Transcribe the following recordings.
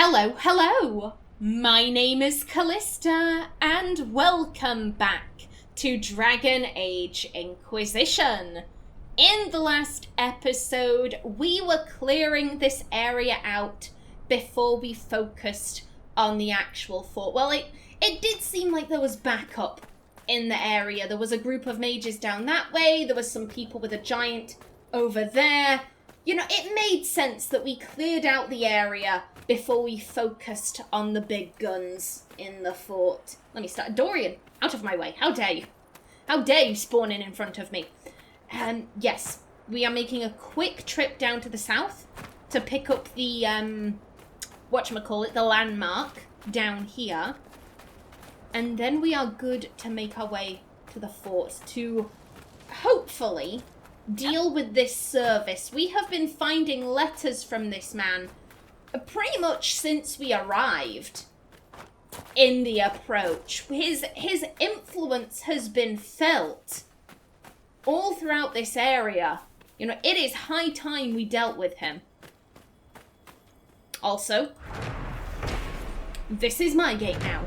Hello, hello! My name is Callista, and welcome back to Dragon Age Inquisition. In the last episode, we were clearing this area out before we focused on the actual fort. Well, it did seem like there was backup in the area. There was a group of mages down that way, there was some people with a giant over there. You know, it made sense that we cleared out the area before we focused on the big guns in the fort. Let me start. Dorian, out of my way. How dare you? How dare you spawn in front of me? Yes, we are making a quick trip down to the south to pick up the, whatchamacallit, the landmark down here. And then we are good to make our way to the fort to hopefully deal with this Servis. We have been finding letters from this man pretty much since we arrived in the approach. His influence has been felt all throughout this area. You know, it is high time we dealt with him. Also, this is my gate now.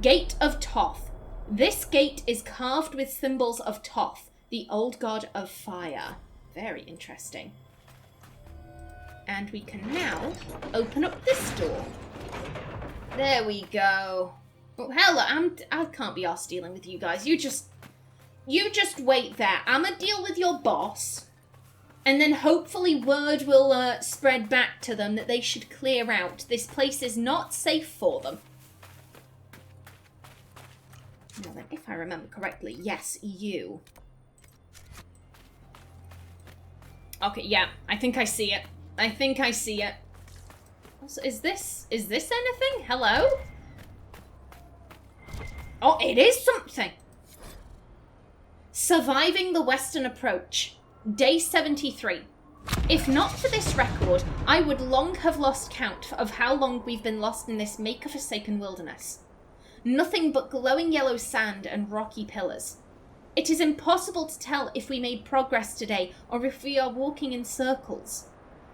Gate of Toth. This gate is carved with symbols of Toth, the old god of fire. Very interesting. And we can now open up this door. There we go. Oh, hello, I can't be arsed dealing with you guys. You just wait there. I'ma deal with your boss. And then hopefully word will spread back to them that they should clear out. This place is not safe for them. Now then, if I remember correctly, yes, you. Okay, yeah, I think I see it. I think I see it. Also, is this anything? Hello? Oh, it is something. Surviving the Western Approach. Day 73. If not for this record, I would long have lost count of how long we've been lost in this maker-forsaken wilderness. Nothing but glowing yellow sand and rocky pillars. It is impossible to tell if we made progress today or if we are walking in circles.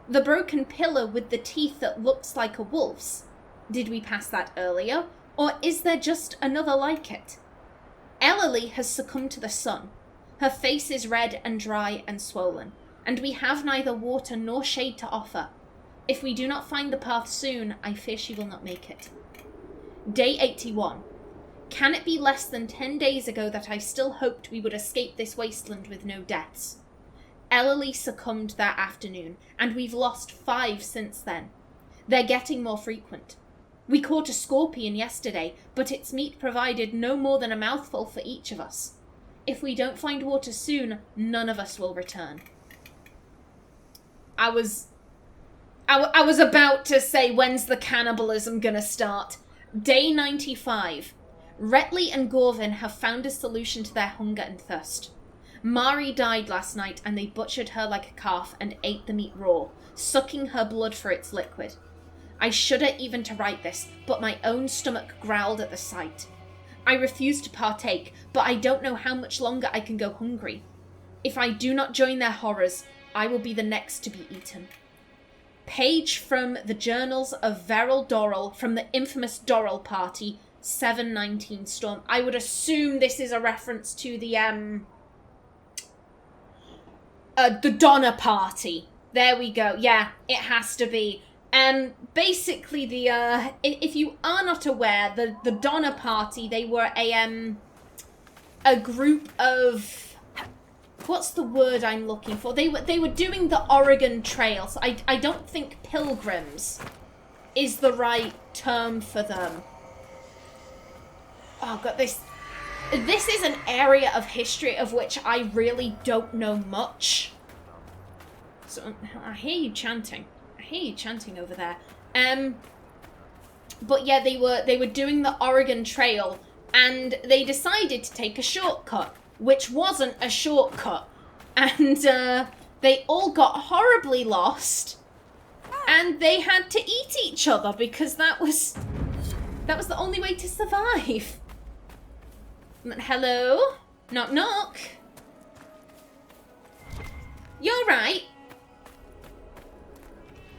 The broken pillar with the teeth that looks like a wolf's. Did we pass that earlier? Or is there just another like it? Ellery has succumbed to the sun. Her face is red and dry and swollen, and we have neither water nor shade to offer. If we do not find the path soon, I fear she will not make it. Day 81. Can it be less than 10 days ago that I still hoped we would escape this wasteland with no deaths? Ellery succumbed that afternoon, and we've lost 5 since then. They're getting more frequent. We caught a scorpion yesterday, but its meat provided no more than a mouthful for each of us. If we don't find water soon, none of us will return. I was about to say, when's the cannibalism gonna start? Day 95. Retley and Gorvin have found a solution to their hunger and thirst. Mari died last night and they butchered her like a calf and ate the meat raw, sucking her blood for its liquid. I shudder even to write this, but my own stomach growled at the sight. I refuse to partake, but I don't know how much longer I can go hungry. If I do not join their horrors, I will be the next to be eaten. Page from the journals of Veril Dorrell from the infamous Dorrell party, 719 Storm. I would assume this is a reference to the Donner party. There we go. Yeah, it has to be. Basically the, if you are not aware, the Donner party, they were a group of, what's the word I'm looking for? They were doing the Oregon Trail. So I don't think pilgrims is the right term for them. Oh god, this is an area of history of which I really don't know much. So I hear you chanting. I hear you chanting over there. But yeah, they were doing the Oregon Trail, and they decided to take a shortcut, which wasn't a shortcut, and they all got horribly lost, and they had to eat each other because that was the only way to survive. Hello? Knock knock. You're right.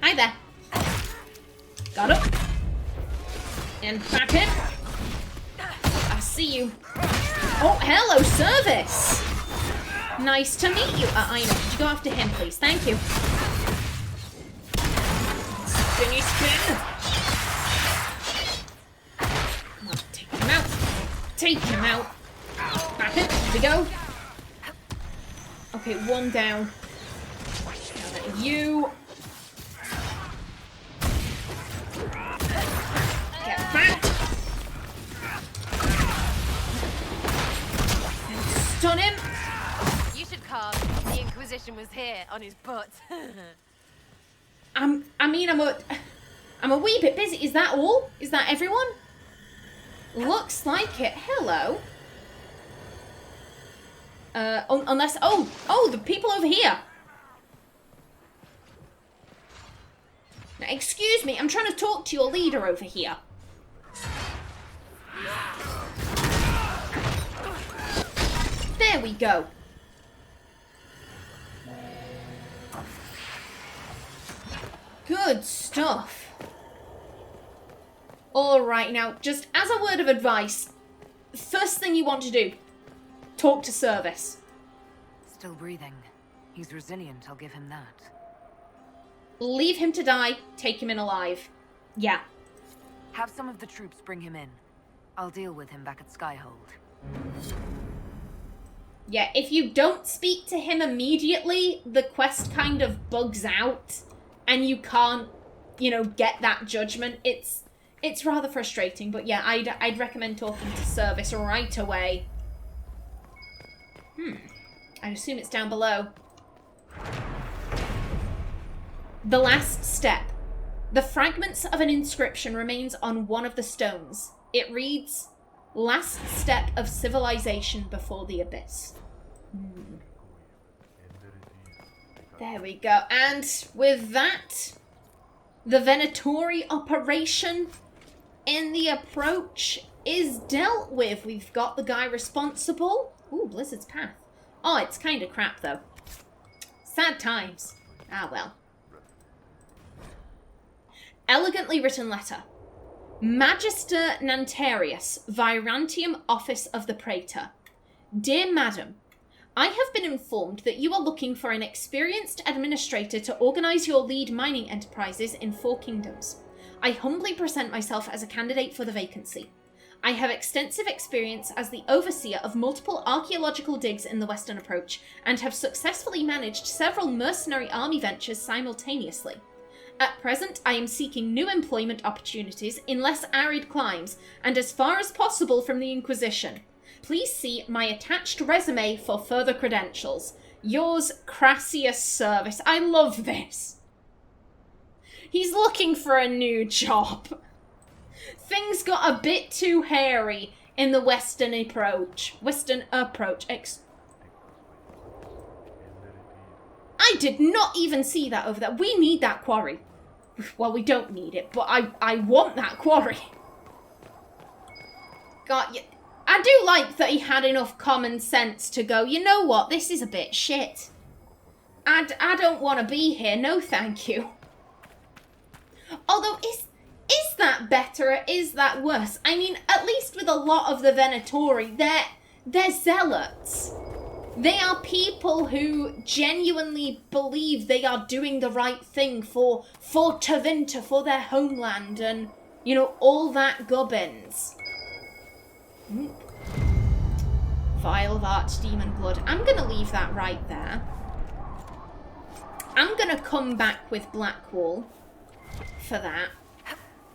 Hi there. Got him. And back in. I see you. Oh, hello, Servis. Nice to meet you. Aenor, could you go after him, please? Thank you. Spinny spin. Come on, take him out. Take him out. Back in. Here we go. Okay, one down. Now that you... Get back. And stun him. You should call. The Inquisition was here on his butt. I'm a wee bit busy. Is that all? Is that everyone? Looks like it. Hello. Unless... Oh, the people over here. Now, excuse me, I'm trying to talk to your leader over here. There we go. Good stuff. Alright, now, just as a word of advice, first thing you want to do, talk to Servis. Still breathing. He's resilient, I'll give him that. Leave him to die, take him in alive. Yeah. Have some of the troops bring him in. I'll deal with him back at Skyhold. Yeah, if you don't speak to him immediately, the quest kind of bugs out, and you can't, you know, get that judgment. It's rather frustrating, but yeah, I'd recommend talking to Servis right away. I assume it's down below. The last step. The fragments of an inscription remains on one of the stones. It reads, "Last step of civilization before the abyss." There we go. And with that, the Venatori operation in the approach is dealt with. We've got the guy responsible. Ooh, Blizzard's Path. Oh, it's kind of crap, though. Sad times. Ah, well. Elegantly written letter. Magister Nantarius, Virantium Office of the Praetor. Dear Madam, I have been informed that you are looking for an experienced administrator to organise your lead mining enterprises in 4 kingdoms. I humbly present myself as a candidate for the vacancy. I have extensive experience as the overseer of multiple archaeological digs in the Western Approach, and have successfully managed several mercenary army ventures simultaneously. At present, I am seeking new employment opportunities in less arid climes, and as far as possible from the Inquisition. Please see my attached resume for further credentials. Yours, Crassius Servis. I love this. He's looking for a new job. Things got a bit too hairy in the Western Approach. I did not even see that over there. We need that quarry. Well, we don't need it, but I want that quarry. God, I do like that he had enough common sense to go, you know what, this is a bit shit. I don't want to be here, no thank you. Although, is that better or is that worse? I mean, at least with a lot of the Venatori, they're zealots. They are people who genuinely believe they are doing the right thing for Tevinter, for their homeland, and, you know, all that gubbins. Vial of Archdemon blood. I'm going to leave that right there. I'm going to come back with Blackwall for that.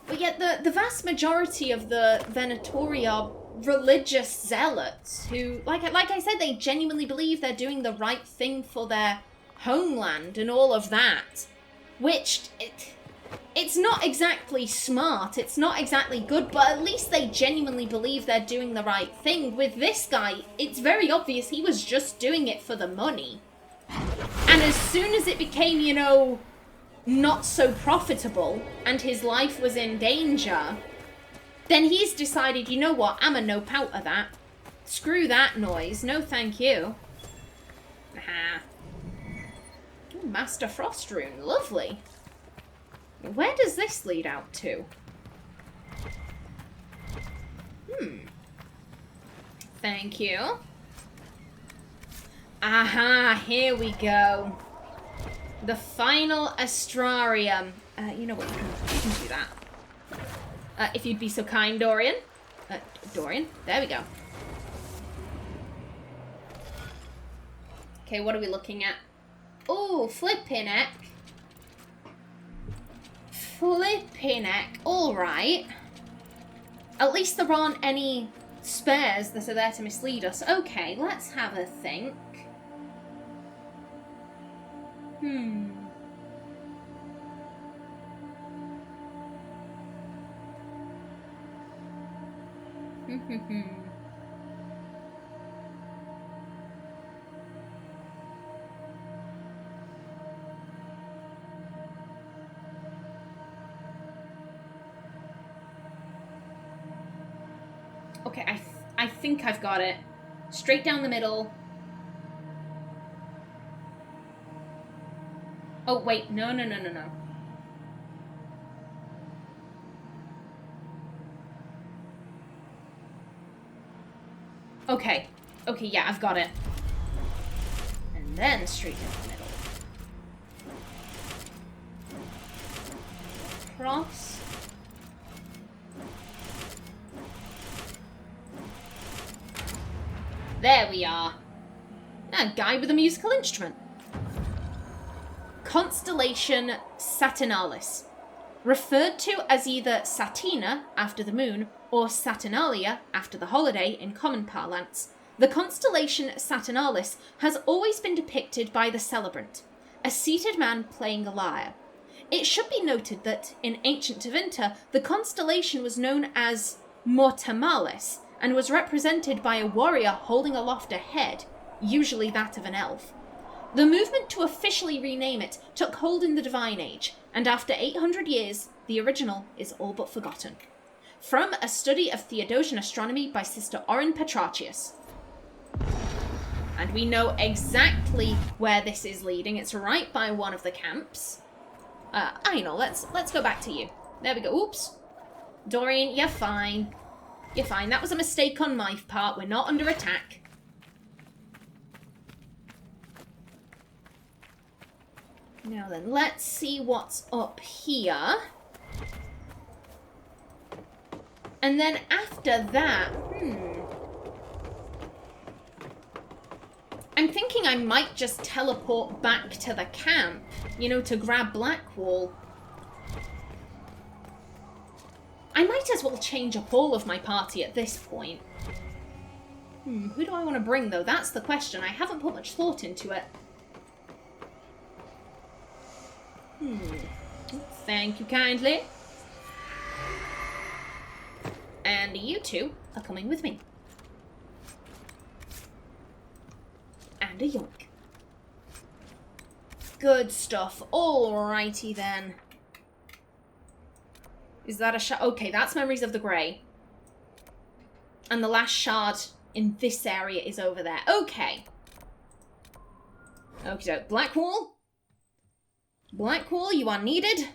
But yet the vast majority of the Venatori are religious zealots who, like I said, they genuinely believe they're doing the right thing for their homeland and all of that. Which, it's not exactly smart, it's not exactly good, but at least they genuinely believe they're doing the right thing. With this guy, it's very obvious he was just doing it for the money. And as soon as it became, you know, not so profitable, and his life was in danger, then he's decided, you know what, I'm a nope out of that. Screw that noise, no thank you. Aha. Ooh, Master Frost Rune, lovely. Where does this lead out to? Thank you. Aha, here we go. The final Astrarium. You know what, you can do that. If you'd be so kind, Dorian. Dorian, there we go. Okay, what are we looking at? Oh, flipping heck. Flipping heck. Alright. At least there aren't any spares that are there to mislead us. Okay, let's have a think. Okay, I think I've got it. Straight down the middle. Oh, wait. No. Okay. Okay, yeah, I've got it. And then straight down the middle. Cross. There we are. A guy with a musical instrument. Constellation Saturnalis. Referred to as either Satina, after the moon, or Saturnalia, after the holiday in common parlance, the constellation Saturnalis has always been depicted by the celebrant, a seated man playing a lyre. It should be noted that in ancient Tevinter, the constellation was known as Mortamalis, and was represented by a warrior holding aloft a head, usually that of an elf. The movement to officially rename it took hold in the Divine Age, and after 800 years, the original is all but forgotten. From A Study of Theodosian Astronomy by Sister Orin Petrarchius. And we know exactly where this is leading. It's right by one of the camps. Aenor, let's go back to you. There we go. Oops. Dorian, you're fine. You're fine. That was a mistake on my part. We're not under attack. Now then, let's see what's up here. And then after that, I'm thinking I might just teleport back to the camp, you know, to grab Blackwall. I might as well change up all of my party at this point. Who do I want to bring, though? That's the question. I haven't put much thought into it. Thank you kindly. And you two are coming with me. And a yoink. Good stuff. Alrighty then. Is that a shard? Okay, that's Memories of the Grey. And the last shard in this area is over there. Okay. Okay, Blackwall. Blackwall, you are needed.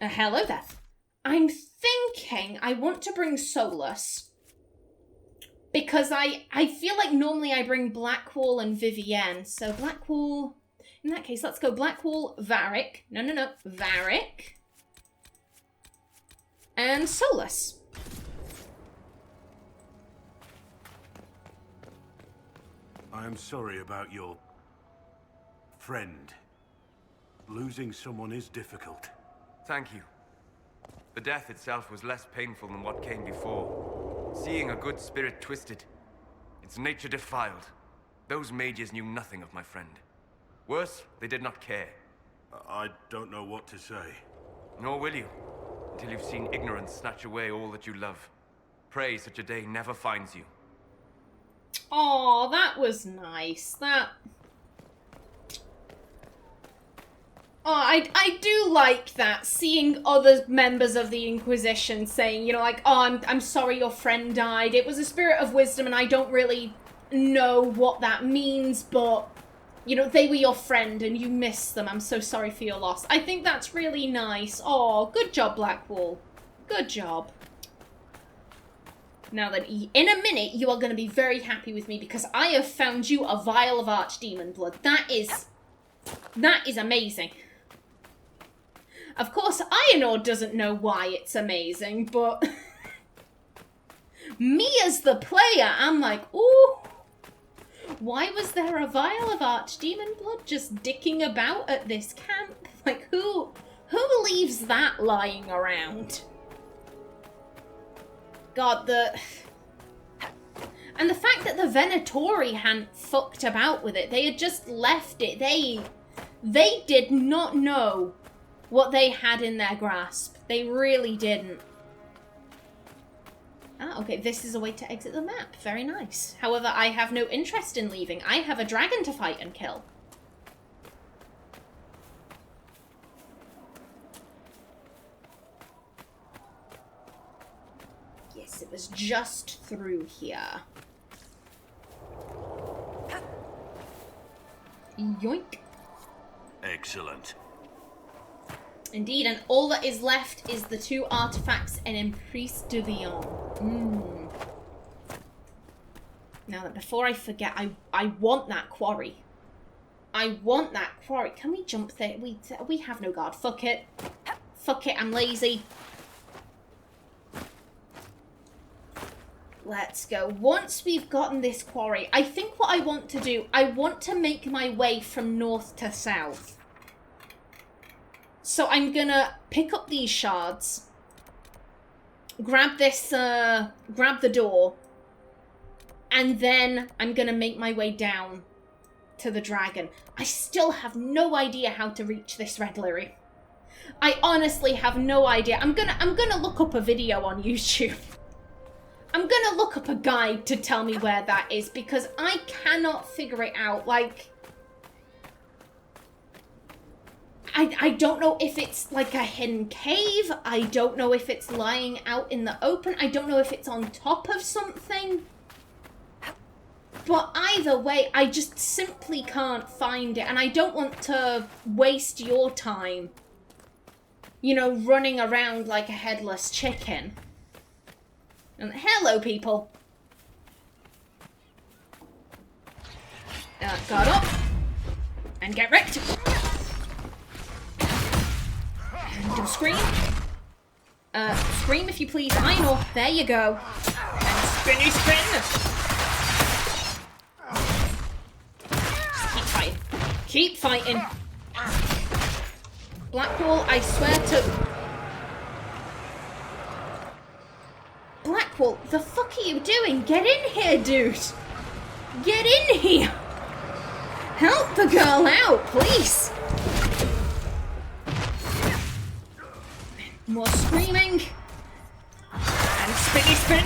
Hello there. I'm thinking I want to bring Solus. Because I feel like normally I bring Blackwall and Vivienne. So Blackwall... In that case, let's go Blackwall, Varric. No. Varric. And Solus. I am sorry about your friend. Losing someone is difficult. Thank you. The death itself was less painful than what came before. Seeing a good spirit twisted, its nature defiled. Those mages knew nothing of my friend. Worse, they did not care. I don't know what to say. Nor will you, until you've seen ignorance snatch away all that you love. Pray such a day never finds you. Oh, that was nice. Oh, I do like that, seeing other members of the Inquisition saying, you know, like, oh, I'm sorry your friend died. It was a spirit of wisdom and I don't really know what that means, but you know, they were your friend and you miss them. I'm so sorry for your loss. I think that's really nice. Oh, good job, Blackwall. Good job. Now then, in a minute, you are going to be very happy with me because I have found you a vial of Archdemon blood. That is amazing. Of course, Aenor doesn't know why it's amazing, but me as the player, I'm like, ooh, why was there a vial of Archdemon blood just dicking about at this camp? Like, who leaves that lying around? God, and the fact that the Venatori hadn't fucked about with it, they had just left it. They did not know what they had in their grasp. They really didn't. Ah, okay, this is a way to exit the map. Very nice. However, I have no interest in leaving. I have a dragon to fight and kill. Yes, it was just through here. Yoink. Excellent. Indeed, and all that is left is the 2 artifacts and Emprise de Vion. Now, before I forget, I want that quarry. I want that quarry. Can we jump there? We have no guard. Fuck it. Fuck it, I'm lazy. Let's go. Once we've gotten this quarry, I think what I want to do, I want to make my way from north to south. So I'm gonna pick up these shards, grab this, grab the door, and then I'm gonna make my way down to the dragon. I still have no idea how to reach this red lily. I honestly have no idea. I'm gonna look up a video on YouTube. I'm gonna look up a guide to tell me where that is because I cannot figure it out. Like, I don't know if it's like a hidden cave. I don't know if it's lying out in the open. I don't know if it's on top of something. But either way, I just simply can't find it. And I don't want to waste your time, you know, running around like a headless chicken. And hello, people. Guard up. And get wrecked. And do scream. Scream if you please. Aenor. There you go. And spinny spin. Just keep fighting. Keep fighting. Blackwall, I swear to... Blackwall, the fuck are you doing? Get in here, dude. Get in here. Help the girl out, please. More screaming. And spinny spin.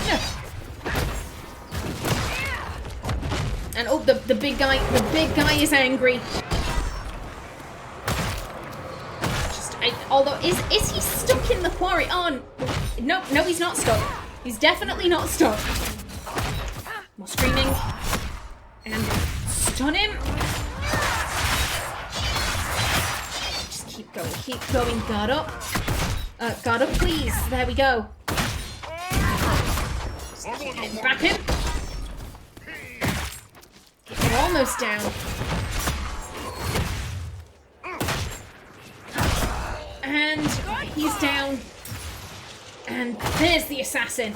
And oh, the big guy is angry. Although, is he stuck in the quarry? Oh, no, he's not stuck. He's definitely not stuck. More screaming. And stun him. Just keep going. Guard up. Guard up, please. There we go. Just keep hitting back him. We're almost down. And he's down. And there's the assassin.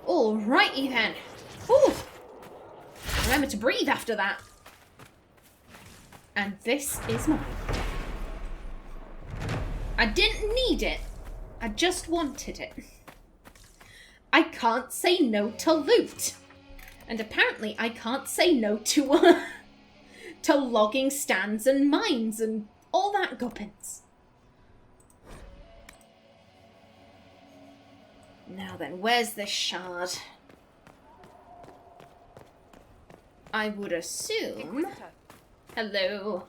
Alrighty then. Whew. Remember to breathe after that. And this is mine. I didn't need it. I just wanted it. I can't say no to loot. And apparently I can't say no to to logging stands and mines and all that gubbins. Now then, where's this shard? I would assume... Hello.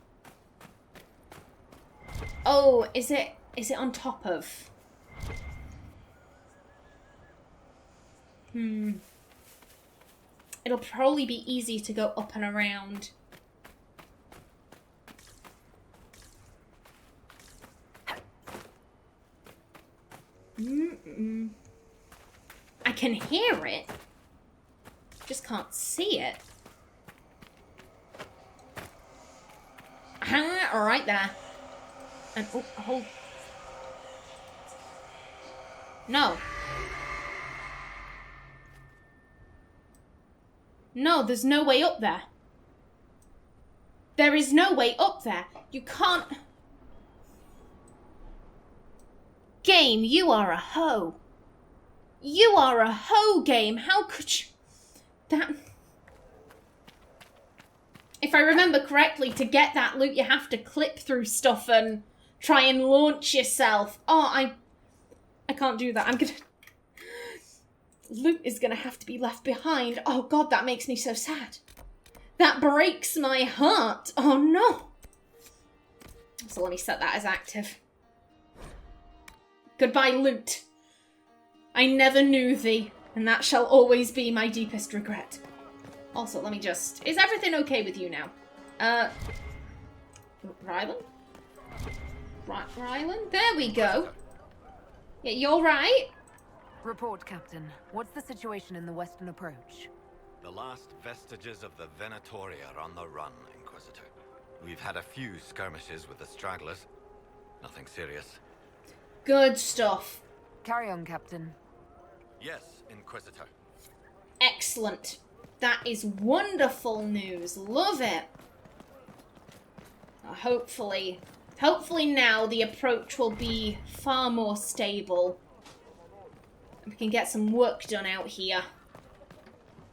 Oh, is it on top of? it'll probably be easy to go up and around. I can hear it. Just can't see it. Right there. And oh, hold. No. No, there's no way up there. There is no way up there. You can't... Game, you are a hoe. You are a hoe, game. How could you... That... If I remember correctly, to get that loot, you have to clip through stuff and try and launch yourself. Oh, I can't do that. I'm gonna... Loot is gonna have to be left behind. Oh god, that makes me so sad. That breaks my heart. Oh no. So let me set that as active. Goodbye, loot. I never knew thee, and that shall always be my deepest regret. Also, let me just... Is everything okay with you now? Rylan? Rylan? There we go. Yeah, you're right. Report, Captain. What's the situation in the western approach? The last vestiges of the Venatori are on the run, Inquisitor. We've had a few skirmishes with the stragglers. Nothing serious. Good stuff. Carry on, Captain. Yes, Inquisitor. Excellent. That is wonderful news. Love it. Hopefully now the approach will be far more stable. We can get some work done out here.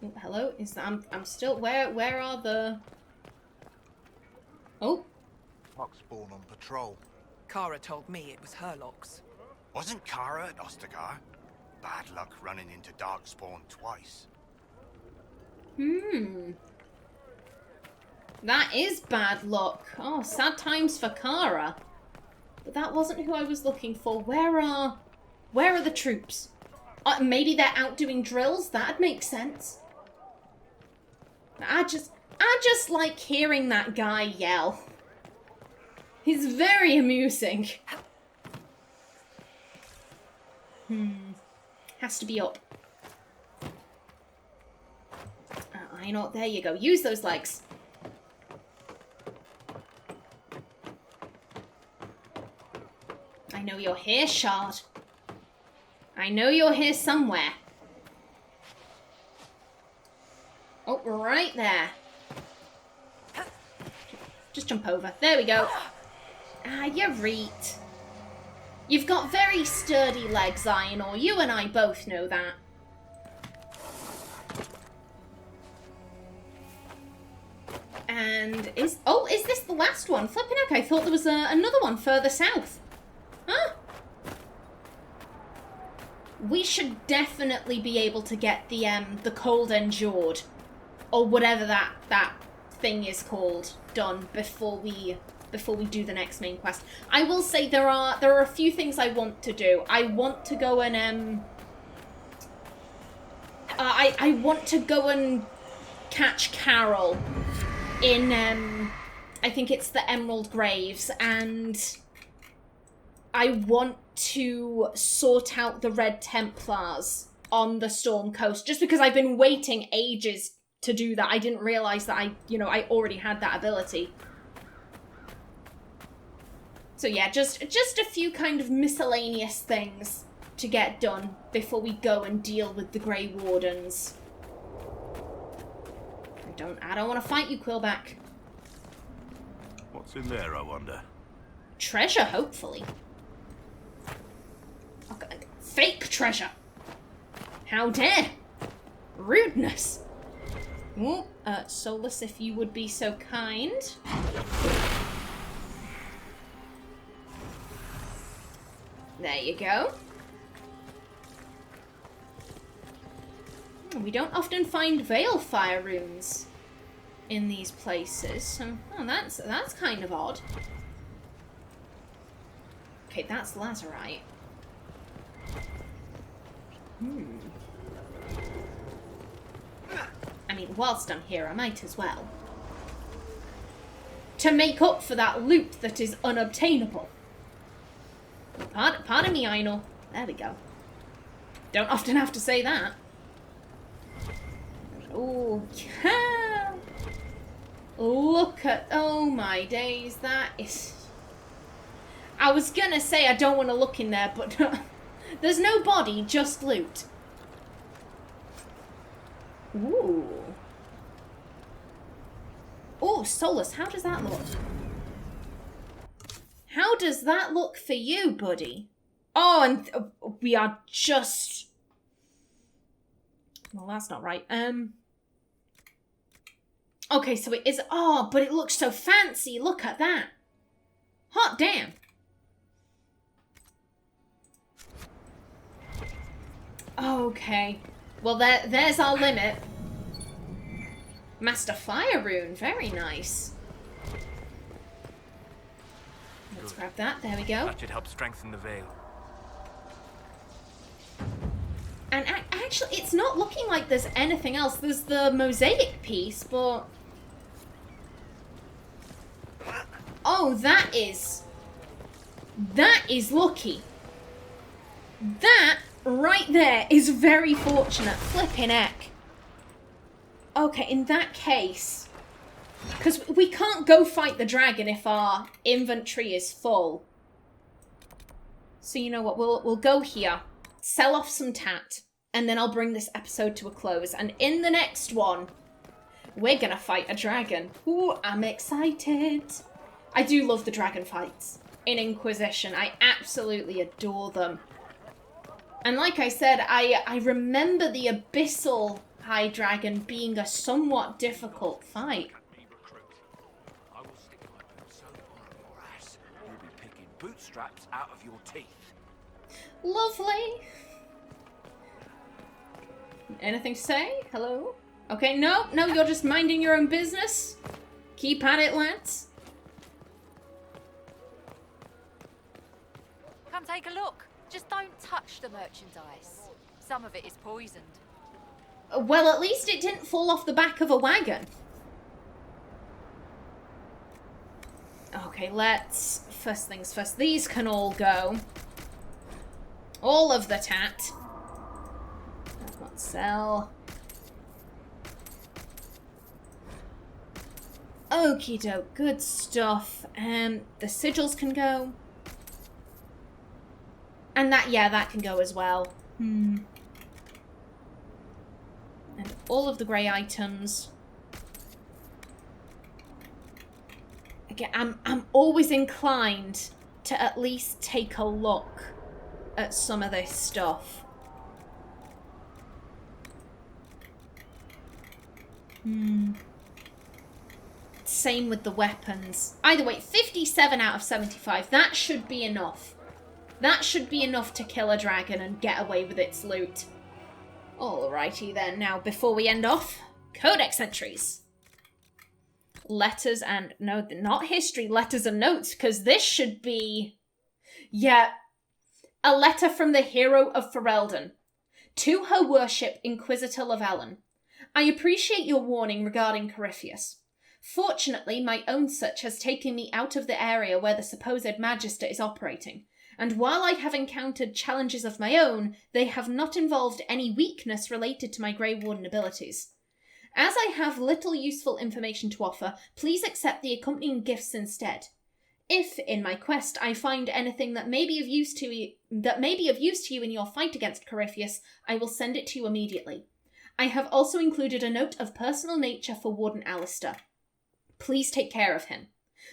Oh, hello? Is that I'm still where are the... Oh. Darkspawn on patrol. Kara told me it was her locks. Wasn't Kara at Ostagar? Bad luck running into Darkspawn twice. That is bad luck. Oh, sad times for Kara. But that wasn't who I was looking for. Where are the troops? Maybe they're out doing drills? That'd make sense. I just like hearing that guy yell. He's very amusing. Has to be up. Aenor, there you go. Use those legs. I know you're here, Shard. I know you're here somewhere. Oh, right there. Just jump over. There we go. Ah, you're right. You've got very sturdy legs, Aenor. You and I both know that. And is this the last one? Flipping heck, I thought there was another one further south. Huh? We should definitely be able to get the Cold Endured, or whatever that thing is called, done before we do the next main quest. I will say there are a few things I want to do. I want to go and I want to go and catch Carol in I think it's the Emerald Graves, and I want to sort out the Red Templars on the Storm Coast, just because I've been waiting ages to do that. I didn't realize that I already had that ability. So yeah, just a few kind of miscellaneous things to get done before we go and deal with the Grey Wardens. I don't want to fight you, Quillback. What's in there, I wonder? Treasure, hopefully. Okay. Fake treasure. How dare! Rudeness. Ooh, Solus, if you would be so kind. There you go. We don't often find Veilfire runes in these places, so that's kind of odd. Okay, that's Lazarite. I'm mean, whilst I'm here, I might as well. To make up for that loot that is unobtainable. Pardon me, Aenor. There we go. Don't often have to say that. Oh, yeah. Look at... Oh, my days. That is... I was gonna say I don't want to look in there, but... There's no body, just loot. Ooh. Oh, Solus, how does that look? How does that look for you, buddy? Oh, and we are just... Well, that's not right. Okay, so it is... Oh, but it looks so fancy. Look at that. Hot damn. Okay. Well, there's our limit. Master Fire Rune. Very nice. Let's grab that. There we go. That should help strengthen the veil. And actually, it's not looking like there's anything else. There's the mosaic piece, but... Oh, that is lucky. That right there is very fortunate. Flipping heck. Okay, in that case... Because we can't go fight the dragon if our inventory is full. So you know what, we'll go here. Sell off some tat. And then I'll bring this episode to a close. And in the next one, we're gonna fight a dragon. Ooh, I'm excited. I do love the dragon fights in Inquisition. I absolutely adore them. And like I said, I remember the Abyssal High Dragon being a somewhat difficult fight. I will stick my boots so far in your ass, you'll be picking bootstraps out of your teeth. Lovely. Anything to say? Hello? Okay, no, you're just minding your own business. Keep at it, lads. Come take a look. Just don't touch the merchandise. Some of it is poisoned. Well, at least it didn't fall off the back of a wagon. Okay, let's... First things first. These can all go. All of the tat. Let's sell. Okie doke, good stuff. The sigils can go. And that can go as well. And all of the grey items. Again, I'm always inclined to at least take a look at some of this stuff. Same with the weapons. Either way, 57 out of 75. That should be enough. That should be enough to kill a dragon and get away with its loot. Alrighty then, now before we end off, codex entries. Letters and... No, not history, letters and notes, because this should be... Yeah, a letter from the hero of Ferelden. To her worship, Inquisitor Llewellyn. I appreciate your warning regarding Corypheus. Fortunately, my own search has taken me out of the area where the supposed Magister is operating, and while I have encountered challenges of my own, they have not involved any weakness related to my Grey Warden abilities. As I have little useful information to offer, please accept the accompanying gifts instead. If, in my quest, I find anything that may be of use to you in your fight against Corypheus, I will send it to you immediately. I have also included a note of personal nature for Warden Alistair. Please take care of him.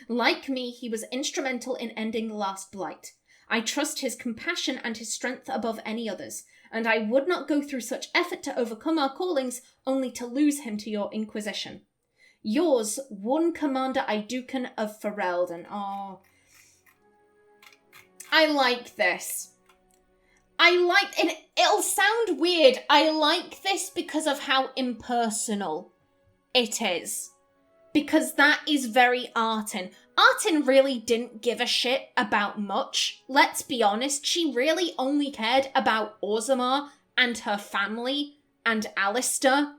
Like me, he was instrumental in ending the last blight. I trust his compassion and his strength above any others, and I would not go through such effort to overcome our callings only to lose him to your Inquisition. Yours, Warden Commander Idukan of Ferelden. Oh, I like this. It'll sound weird. I like this because of how impersonal it is. Because that is very Artin. Artin really didn't give a shit about much. Let's be honest, she really only cared about Orzammar and her family and Alistair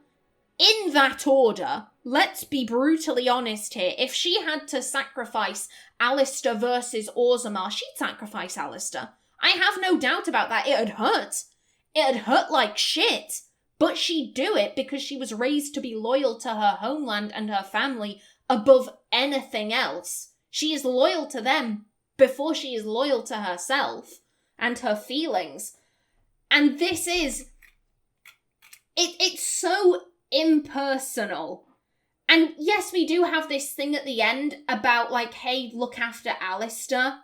in that order, let's be brutally honest here. If she had to sacrifice Alistair versus Orzammar, she'd sacrifice Alistair. I have no doubt about that. It'd hurt. It'd hurt like shit. But she'd do it because she was raised to be loyal to her homeland and her family above anything else. She is loyal to them before she is loyal to herself and her feelings. And this is... It's so impersonal. And yes, we do have this thing at the end about, like, hey, look after Alistair.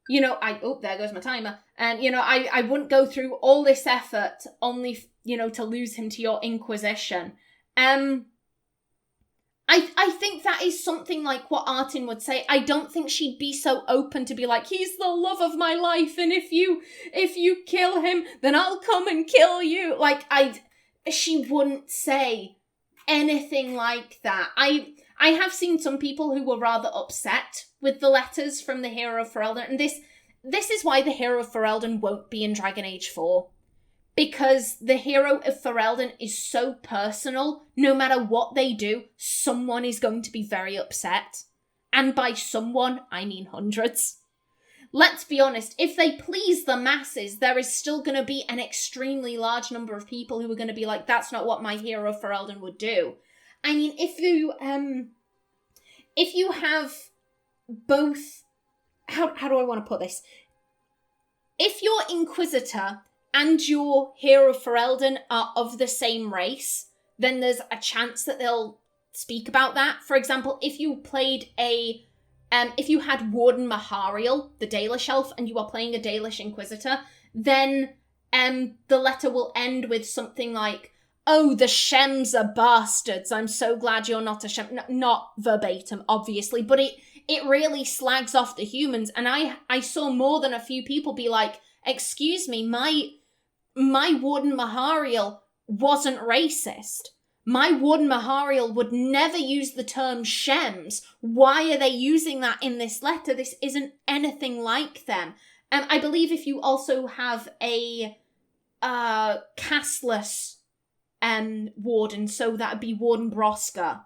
You know, oh, there goes my timer. And, you know, I wouldn't go through all this effort only, you know, to lose him to your Inquisition. I think that is something like what Artin would say. I don't think she'd be so open to be like, he's the love of my life, and if you kill him, then I'll come and kill you. Like, she wouldn't say anything like that. I have seen some people who were rather upset with the letters from the Hero of Ferelden, and this is why the Hero of Ferelden won't be in Dragon Age 4. Because the Hero of Ferelden is so personal, no matter what they do, someone is going to be very upset. And by someone, I mean hundreds. Let's be honest, if they please the masses, there is still going to be an extremely large number of people who are going to be like, that's not what my Hero of Ferelden would do. I mean, if you have both... How do I want to put this? If your Inquisitor and your Hero of Ferelden are of the same race, then there's a chance that they'll speak about that. For example, if you played if you had Warden Mahariel, the Dalish elf, and you are playing a Dalish Inquisitor, then the letter will end with something like, oh, the Shems are bastards, I'm so glad you're not a Shem. No, not verbatim, obviously, but it really slags off the humans, and I saw more than a few people be like, excuse me, my Warden Mahariel wasn't racist. My Warden Mahariel would never use the term Shems. Why are they using that in this letter? This isn't anything like them. I believe if you also have a castless Warden, so that would be Warden Broska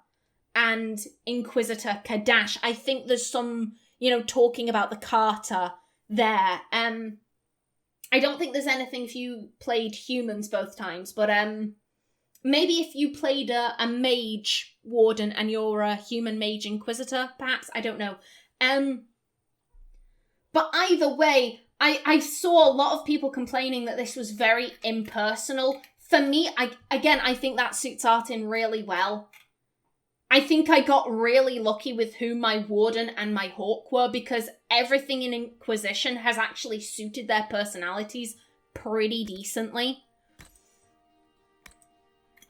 and Inquisitor Kadash, I think there's some, you know, talking about the Carter there. I don't think there's anything if you played humans both times, but maybe if you played a mage warden and you're a human mage inquisitor, perhaps, I don't know. But either way, I saw a lot of people complaining that this was very impersonal. For me, I think that suits Artin really well. I think I got really lucky with who my Warden and my Hawk were, because everything in Inquisition has actually suited their personalities pretty decently.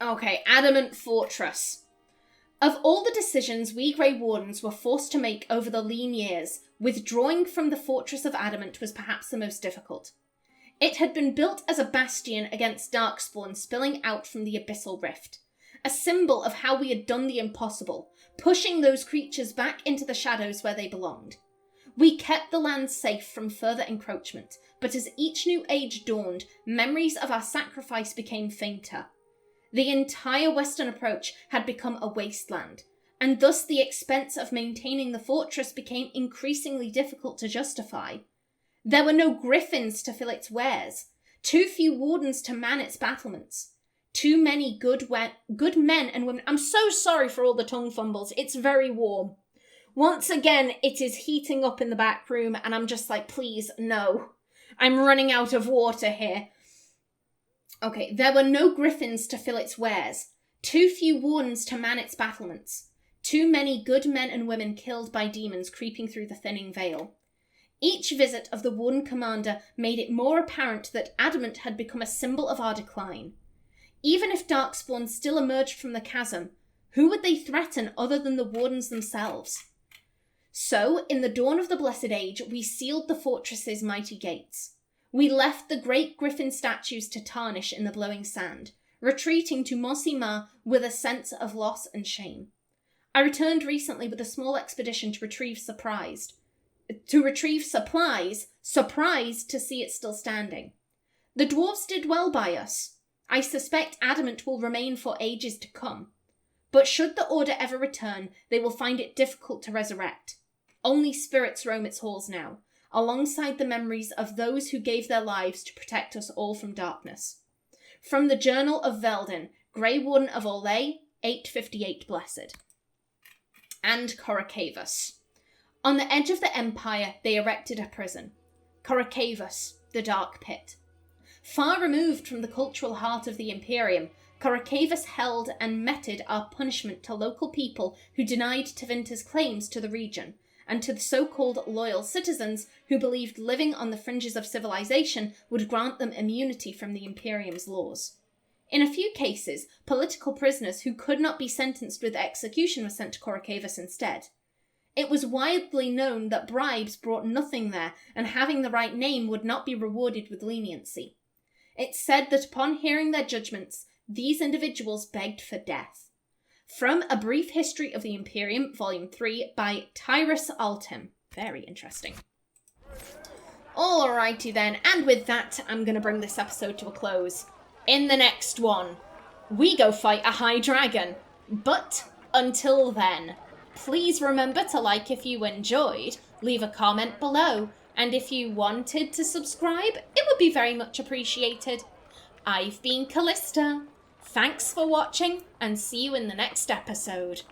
Okay, Adamant Fortress. Of all the decisions we Grey Wardens were forced to make over the lean years, withdrawing from the Fortress of Adamant was perhaps the most difficult. It had been built as a bastion against Darkspawn spilling out from the Abyssal Rift. A symbol of how we had done the impossible, pushing those creatures back into the shadows where they belonged. We kept the land safe from further encroachment, but as each new age dawned, memories of our sacrifice became fainter. The entire western approach had become a wasteland, and thus the expense of maintaining the fortress became increasingly difficult to justify. There were no griffins to fill its wares, too few wardens to man its battlements. Too many good men and women. I'm so sorry for all the tongue fumbles. It's very warm. Once again, it is heating up in the back room, and I'm just like, please, no. I'm running out of water here. Okay, there were no griffins to fill its wares. Too few wardens to man its battlements. Too many good men and women killed by demons creeping through the thinning veil. Each visit of the Warden Commander made it more apparent that Adamant had become a symbol of our decline. Even if Darkspawn still emerged from the chasm, who would they threaten other than the Wardens themselves? So, in the dawn of the Blessed Age, we sealed the fortress's mighty gates. We left the great griffin statues to tarnish in the blowing sand, retreating to Monsimar with a sense of loss and shame. I returned recently with a small expedition to retrieve supplies, surprised to see it still standing. The dwarves did well by us. I suspect Adamant will remain for ages to come. But should the Order ever return, they will find it difficult to resurrect. Only spirits roam its halls now, alongside the memories of those who gave their lives to protect us all from darkness. From the Journal of Veldin, Grey Warden of Orlais, 858 Blessed. And Coracavus. On the edge of the Empire, they erected a prison. Coracavus, the Dark Pit. Far removed from the cultural heart of the Imperium, Coracavus held and meted our punishment to local people who denied Tevinter's claims to the region, and to the so-called loyal citizens who believed living on the fringes of civilization would grant them immunity from the Imperium's laws. In a few cases, political prisoners who could not be sentenced with execution were sent to Coracavus instead. It was widely known that bribes brought nothing there, and having the right name would not be rewarded with leniency. It's said that upon hearing their judgments, these individuals begged for death. From A Brief History of the Imperium, Volume 3, by Tyrus Altim. Very interesting. Alrighty then, and with that, I'm going to bring this episode to a close. In the next one, we go fight a high dragon. But until then, please remember to like if you enjoyed, leave a comment below, and if you wanted to subscribe, it would be very much appreciated. I've been Callista. Thanks for watching, and see you in the next episode.